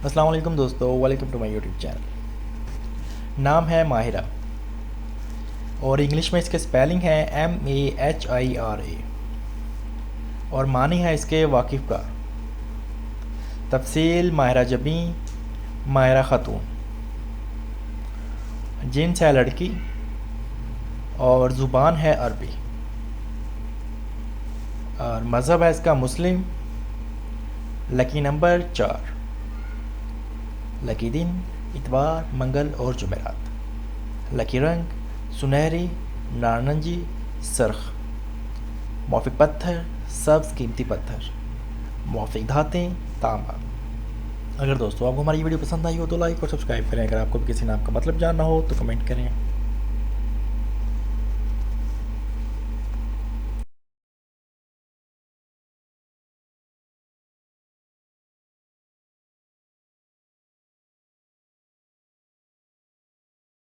अस्सलाम वालेकुम दोस्तों, welcome to my YouTube channel. नाम है माहिरा और इंग्लिश में इसके स्पेलिंग है MAHIRA और मानी है इसके वाकिफ़ का। तफसील माहिरा जबी, माहिरा ख़ातून, जिन्स है लड़की और ज़ुबान है अरबी और मज़हब है इसका मुस्लिम। लकी नंबर 4, लकी दिन इतवार, मंगल और जुमेरात। लकी रंग सुनहरी, नारंगी, सरख। मौफिक पत्थर सब्ज़ कीमती पत्थर। मौफिक धातें तांबा। अगर दोस्तों आपको हमारी वीडियो पसंद आई हो तो लाइक और सब्सक्राइब करें। अगर आपको भी किसी नाम का मतलब जानना हो तो कमेंट करें।